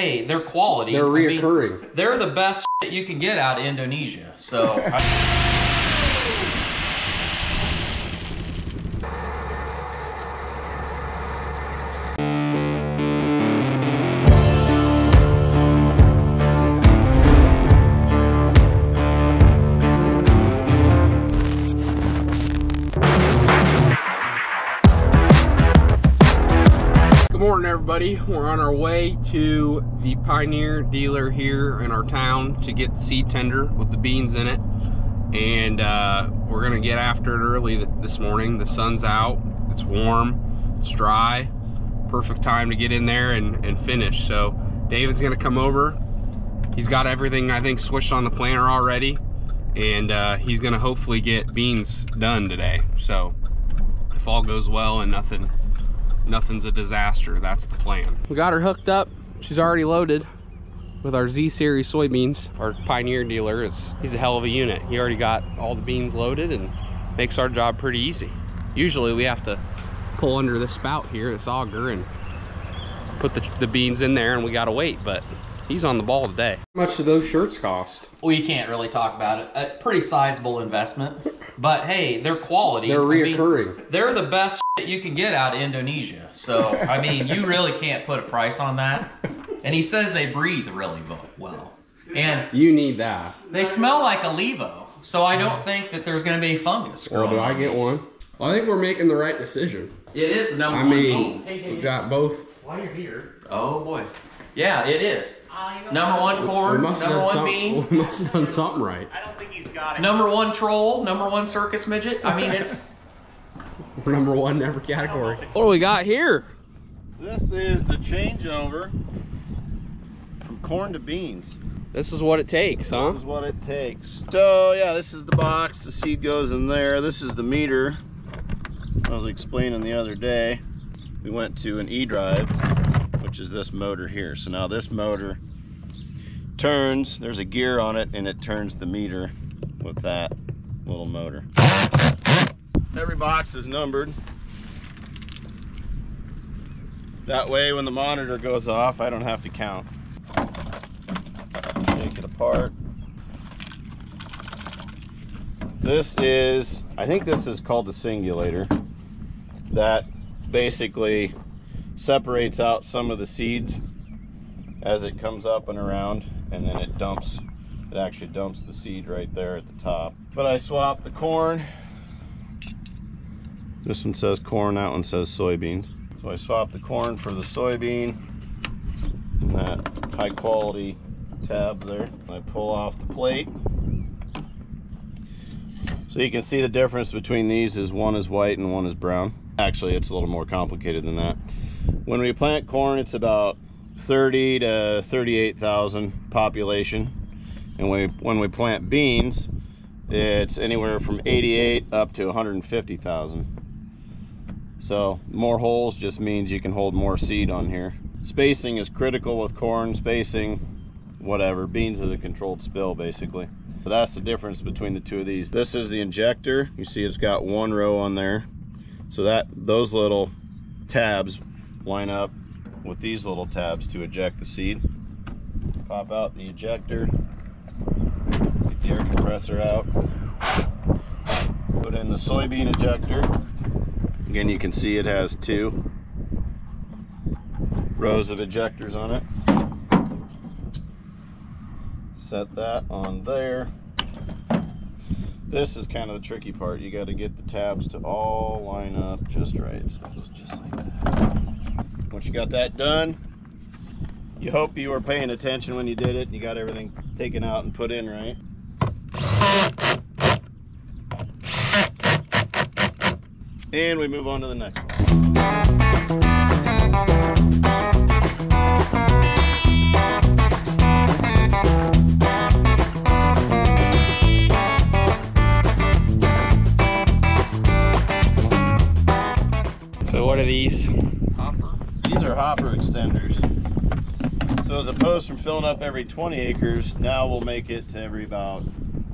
hey, they're quality. They're reoccurring. I mean, they're the best shit you can get out of Indonesia. So. Good morning, everybody. We're on our way to the Pioneer dealer here in our town to get the seed tender with the beans in it, and we're gonna get after it early this morning. The sun's out, it's warm, it's dry, perfect time to get in there and finish. So David's gonna come over. He's got everything, I think, switched on the planter already, and he's gonna hopefully get beans done today. So if all goes well and nothing's a disaster, that's the plan. We got her hooked up. She's already loaded with our Z series soybeans. Our Pioneer dealer he's a hell of a unit. He already got all the beans loaded and makes our job pretty easy. Usually we have to pull under this spout here, this auger, and put the beans in there, and we gotta wait, but he's on the ball today. How much do those shirts cost? We can't really talk about it. A pretty sizable investment, but hey, they're quality. They're reoccurring. I mean, they're the best shit you can get out of Indonesia. So, I mean, you really can't put a price on that. And he says they breathe really well. And you need that. They smell like a Levo, so I don't think that there's going to be fungus. Well, do I get one? Well, I think we're making the right decision. It is the number I one mean, bean. we've got both. While you're here. Oh boy. Yeah, it is. Number one corn, number one bean. We must have done something right. I don't think he's got it. Number one troll, number one circus midget. I mean, it's... We're number one in every category. What do we got here? This is the changeover from corn to beans. This is what it takes, huh? This is what it takes. So yeah, this is the box. The seed goes in there. This is the meter. I was explaining the other day. We went to an E-drive, which is this motor here. So now this motor turns, there's a gear on it, and it turns the meter with that little motor. Every box is numbered. That way when the monitor goes off, I don't have to count. Take it apart. This is, I think this is called the singulator. That basically separates out some of the seeds as it comes up and around, and then it actually dumps the seed right there at the top. But I swapped the corn. This one says corn, that one says soybeans. So I swapped the corn for the soybean, and that high quality tab there. I pull off the plate. So you can see the difference between these is one is white and one is brown. Actually, it's a little more complicated than that. When we plant corn, it's about 30 to 38,000 population. And when we plant beans, it's anywhere from 88 up to 150,000. So more holes just means you can hold more seed on here. Spacing is critical with corn. Spacing, whatever. Beans is a controlled spill, basically. But that's the difference between the two of these. This is the injector. You see it's got one row on there. So those little tabs line up with these little tabs to eject the seed. Pop out the ejector, get the air compressor out, put in the soybean ejector. Again, you can see it has two rows of ejectors on it. Set that on there. This is kind of the tricky part. You got to get the tabs to all line up just right. So it goes just like that. Once you got that done, you hope you were paying attention when you did it. You got everything taken out and put in right. And we move on to the next one. So what are these? Hopper. These are hopper extenders. So as opposed from filling up every 20 acres, now we'll make it to every about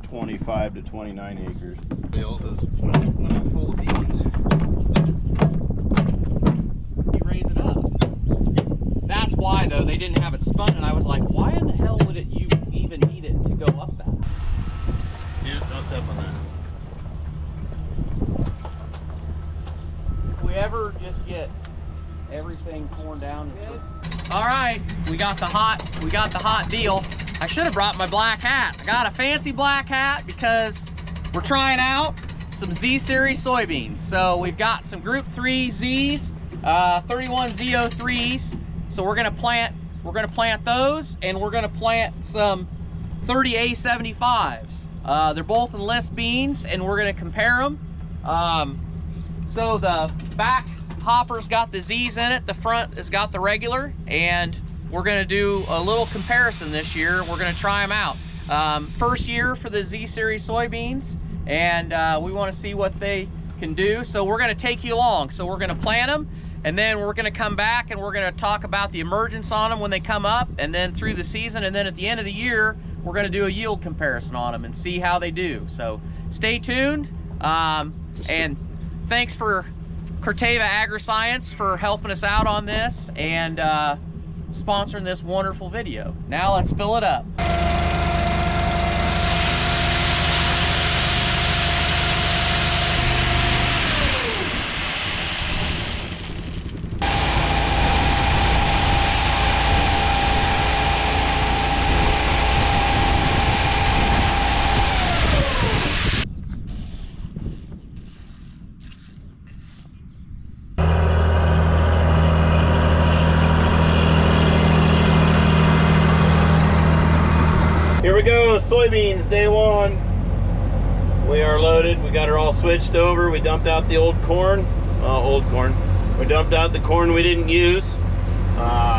25 to 29 acres. Bales is when they're full of beans. You raise it up. That's why, though, they didn't have it spun, and I was like, why in the hell would you even need it to go up that? Yeah, don't step on that. If we ever just get everything torn down. All right, we got the hot deal. I should have brought my black hat. I got a fancy black hat because we're trying out some Z series soybeans. So we've got some Group 3 Zs, 31 Z03s. So we're gonna plant those, and we're gonna plant some 30 A75s. They're both enlist beans, and we're gonna compare them. So the back hopper's got the Z's in it, the front has got the regular, and we're gonna do a little comparison this year. We're gonna try them out. First year for the Z series soybeans, and we wanna see what they can do. So we're gonna take you along. So we're gonna plant them, and then we're gonna come back and we're gonna talk about the emergence on them when they come up, and then through the season, and then at the end of the year, we're gonna do a yield comparison on them and see how they do. So stay tuned, and thanks for Corteva Agriscience for helping us out on this and sponsoring this wonderful video. Now let's fill it up. Here we go, soybeans, day one. We are loaded. We got her all switched over. We dumped out the old corn. We dumped out the corn we didn't use.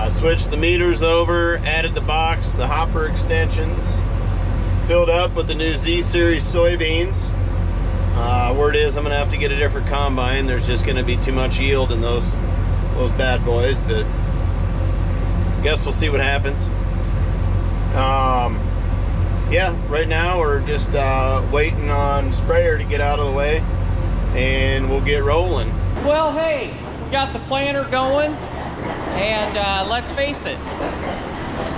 Switched the meters over, added the box, the hopper extensions. Filled up with the new Z series soybeans. Word is I'm gonna have to get a different combine. There's just gonna be too much yield in those bad boys, but guess we'll see what happens. Yeah, right now we're just waiting on sprayer to get out of the way, and we'll get rolling. Well, hey, we got the planter going, and let's face it,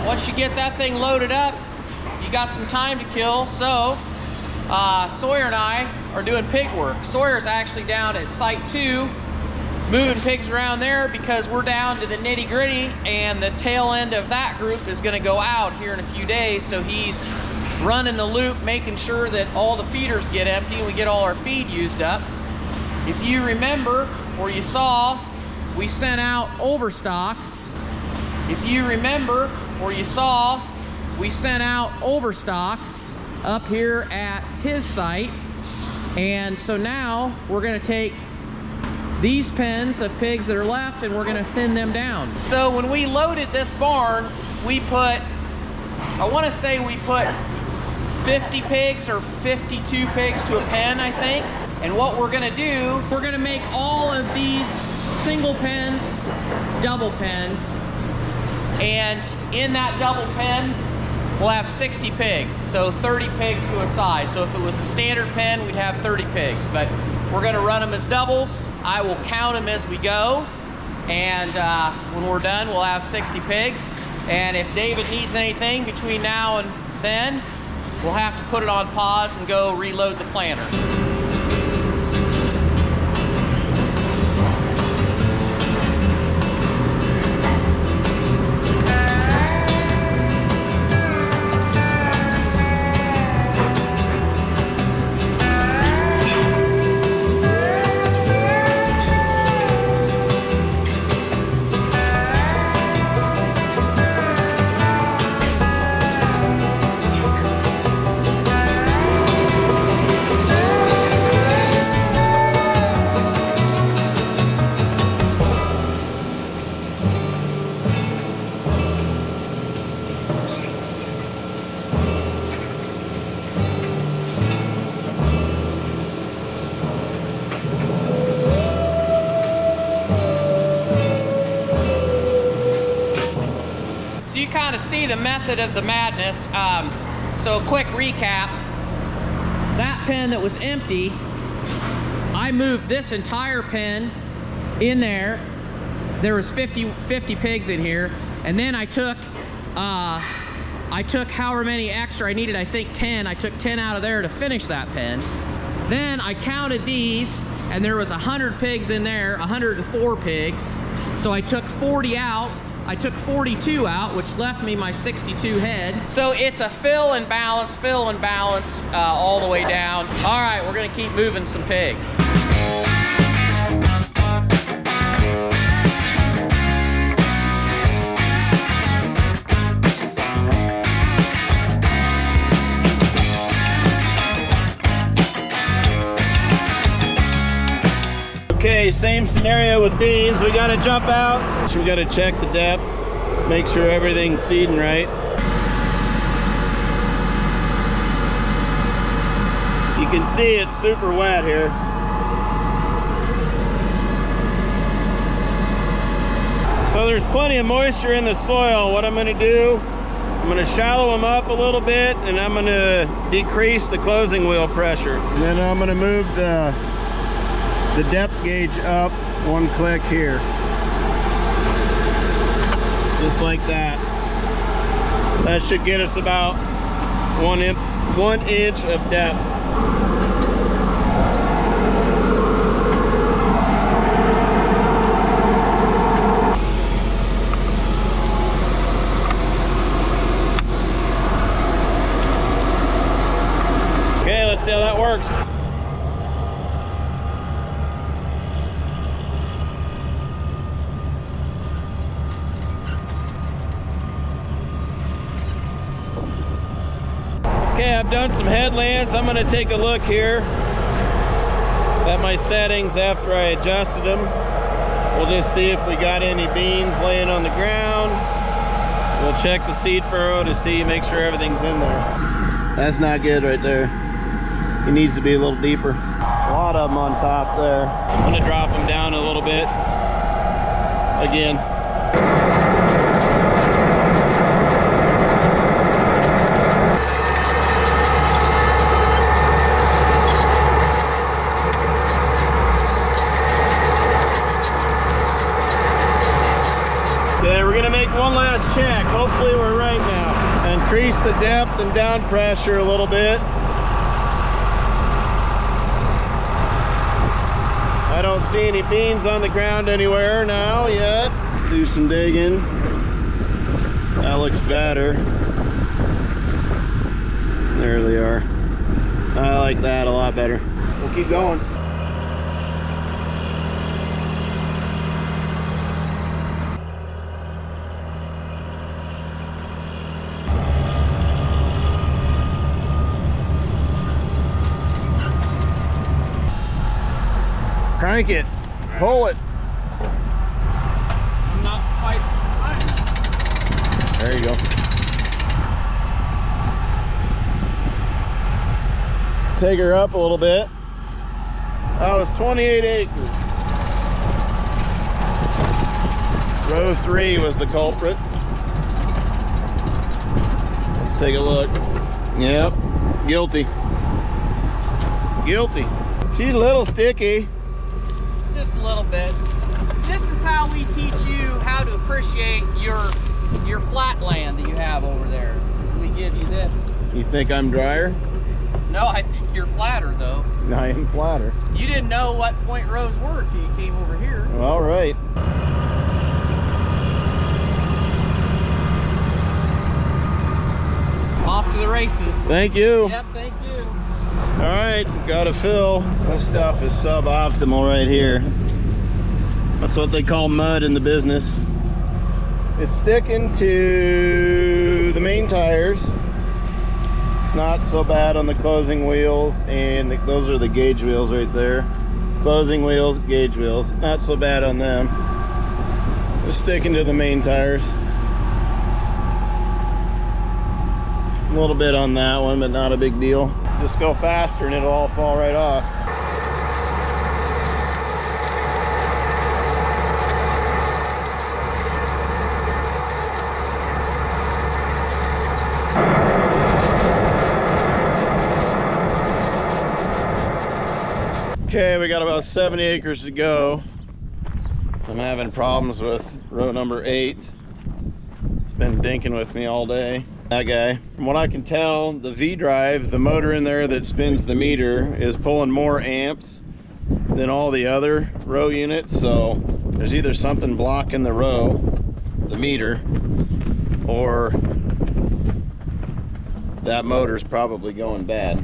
once you get that thing loaded up, you got some time to kill. So Sawyer and I are doing pig work. Sawyer's actually down at Site 2 moving pigs around there because we're down to the nitty-gritty, and the tail end of that group is going to go out here in a few days. So he's running the loop, making sure that all the feeders get empty and we get all our feed used up. If you remember, or you saw, we sent out overstocks. If you remember, or you saw, we sent out overstocks up here at his site. And so now we're gonna take these pens of pigs that are left and we're gonna thin them down. So when we loaded this barn, we put, I wanna say we put 50 pigs or 52 pigs to a pen, I think. And what we're gonna do, we're gonna make all of these single pens double pens. And in that double pen, we'll have 60 pigs, so 30 pigs to a side. So if it was a standard pen, we'd have 30 pigs, but we're gonna run them as doubles. I will count them as we go, and when we're done, we'll have 60 pigs. And if David needs anything between now and then, we'll have to put it on pause and go reload the planter. So you kind of see the method of the madness. So quick recap, that pen that was empty, I moved this entire pen in there. There was 50 pigs in here. And then I took however many extra I needed, I think 10. I took 10 out of there to finish that pen. Then I counted these, and there was 100 pigs in there, 104 pigs. So I took 40 out. I took 42 out, which left me my 62 head. So it's a fill and balance all the way down. All right, we're gonna keep moving some pigs. Okay, same scenario with beans. We gotta jump out. So we gotta check the depth, make sure everything's seeding right. You can see it's super wet here. So there's plenty of moisture in the soil. What I'm gonna do, I'm gonna shallow them up a little bit, and I'm gonna decrease the closing wheel pressure. And then I'm gonna move the depth gauge up one click here. Just like that. That should get us about 1 inch of depth. Okay, let's see how that works. Okay, I've done some headlands. I'm gonna take a look here at my settings after I adjusted them. We'll just see if we got any beans laying on the ground. We'll check the seed furrow to see, make sure everything's in there. That's not good right there. It needs to be a little deeper. A lot of them on top there. I'm gonna drop them down a little bit again. One last check. Hopefully we're right now. Increase the depth and down pressure a little bit. I don't see any beans on the ground anywhere now yet. Do some digging. That looks better. There they are. I like that a lot better. We'll keep going. Crank it, pull it. I'm not quite fine. There you go. Take her up a little bit. That was 28 acres. Row 3 was the culprit. Let's take a look. Yep, guilty. Guilty. She's a little sticky. Just a little bit. This is how we teach you how to appreciate your flat land that you have over there. Is we give you this. You think I'm drier? No, I think you're flatter though. I am flatter. You didn't know what point rows were till you came over here. All right. Off to the races. Thank you. Yep, thank you. All right, gotta fill. This stuff is suboptimal right here. That's what they call mud in the business. It's sticking to the main tires. It's not so bad on the closing wheels, and those are the gauge wheels right there. Closing wheels, gauge wheels. Not so bad on them. Just sticking to the main tires. A little bit on that one, but not a big deal. Just go faster and it'll all fall right off. Okay, we got about 70 acres to go. I'm having problems with row number 8. been dinking with me all day. That guy. From what I can tell, the V-drive, the motor in there that spins the meter, is pulling more amps than all the other row units. So there's either something blocking the row, the meter, or that motor's probably going bad.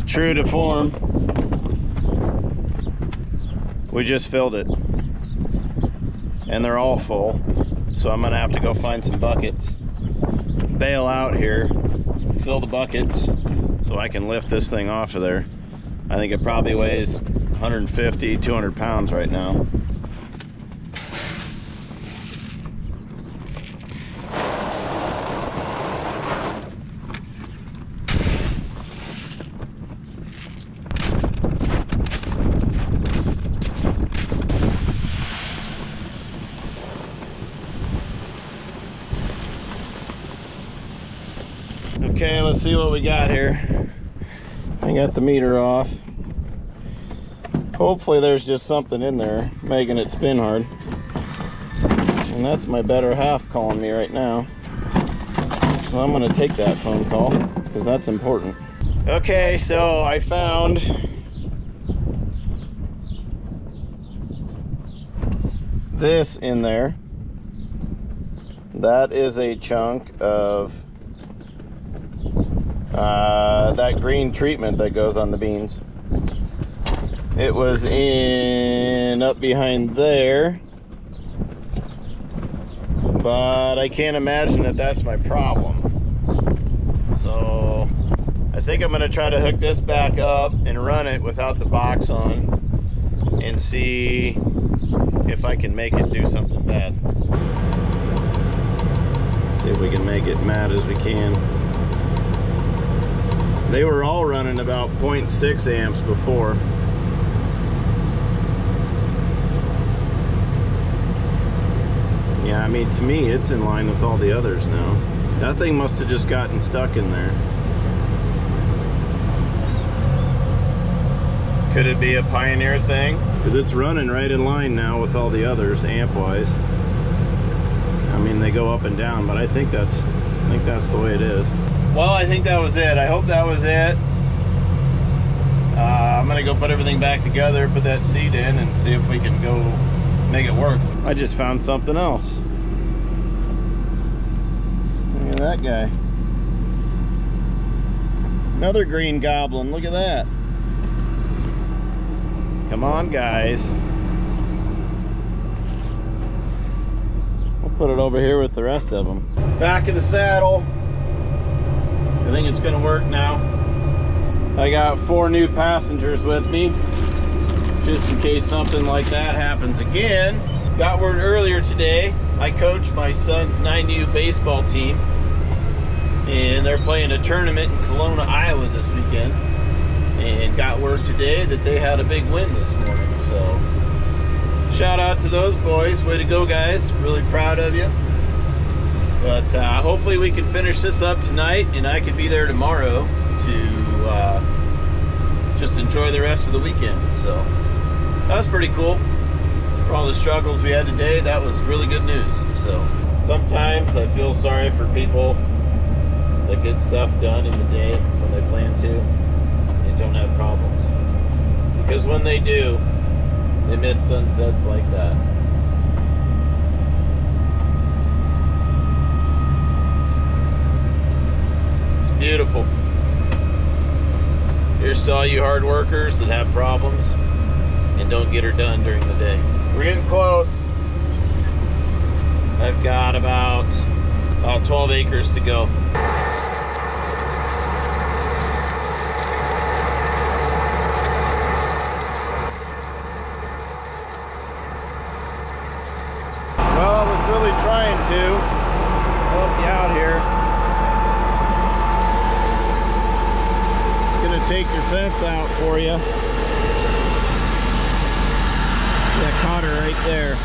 True to form, we just filled it and they're all full, so I'm gonna have to go find some buckets, bail out here, fill the buckets so I can lift this thing off of there. I think it probably weighs 150, 200 pounds right now. Okay, let's see what we got here. I got the meter off. Hopefully there's just something in there making it spin hard. And that's my better half calling me right now. So I'm gonna take that phone call because that's important. Okay, so I found this in there. That is a chunk of that green treatment that goes on the beans. It was in up behind there, but I can't imagine that that's my problem. So I think I'm gonna try to hook this back up and run it without the box on and see if I can make it do something bad. See if we can make it mad as we can. They were all running about 0.6 amps before. Yeah, I mean, to me, it's in line with all the others now. That thing must have just gotten stuck in there. Could it be a Pioneer thing? Because it's running right in line now with all the others, amp-wise. I mean, they go up and down, but I think that's the way it is. Well, I think that was it. I hope that was it. I'm gonna go put everything back together, put that seat in, and see if we can go make it work. I just found something else. Look at that guy. Another green goblin, look at that. Come on, guys. We'll put it over here with the rest of them. Back in the saddle. I think it's gonna work now. I got 4 new passengers with me, just in case something like that happens again. Got word earlier today, I coach my son's 9U baseball team, and they're playing a tournament in Kelowna, Iowa this weekend, and got word today that they had a big win this morning. So shout out to those boys, way to go guys, really proud of you. But hopefully we can finish this up tonight, and I can be there tomorrow to just enjoy the rest of the weekend. So that was pretty cool. For all the struggles we had today, that was really good news. So sometimes I feel sorry for people that get stuff done in the day when they plan to. They don't have problems. Because when they do, they miss sunsets like that. Beautiful. Here's to all you hard workers that have problems and don't get her done during the day. We're getting close. I've got about 12 acres to go. Well, I was really trying to help you out here. Take your fence out for you. That caught her right there.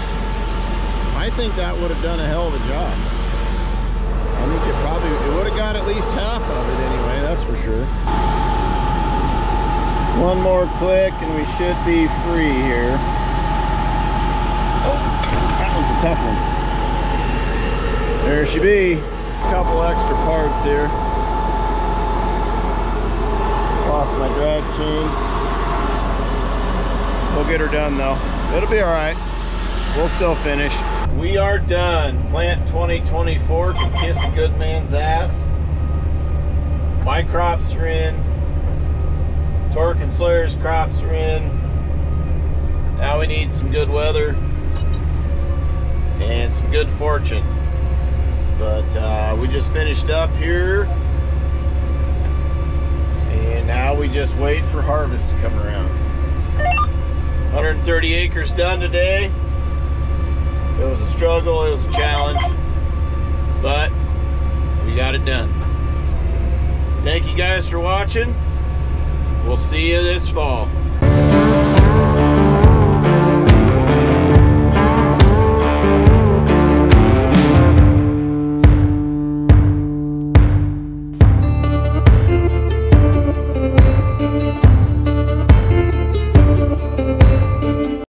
I think that would have done a hell of a job. I think it would have got at least half of it anyway, that's for sure. One more click and we should be free here. Oh, that was a tough one. There she be. A couple extra parts here. Lost my drag chain. We'll get her done though. It'll be all right. We'll still finish. We are done. Plant 2024 can kiss a good man's ass. My crops are in. Tork and Sawyer's crops are in. Now we need some good weather and some good fortune. But we just finished up here, and now we just wait for harvest to come around. 130 acres done today. It was a struggle, it was a challenge, but we got it done. Thank you guys for watching. We'll see you this fall.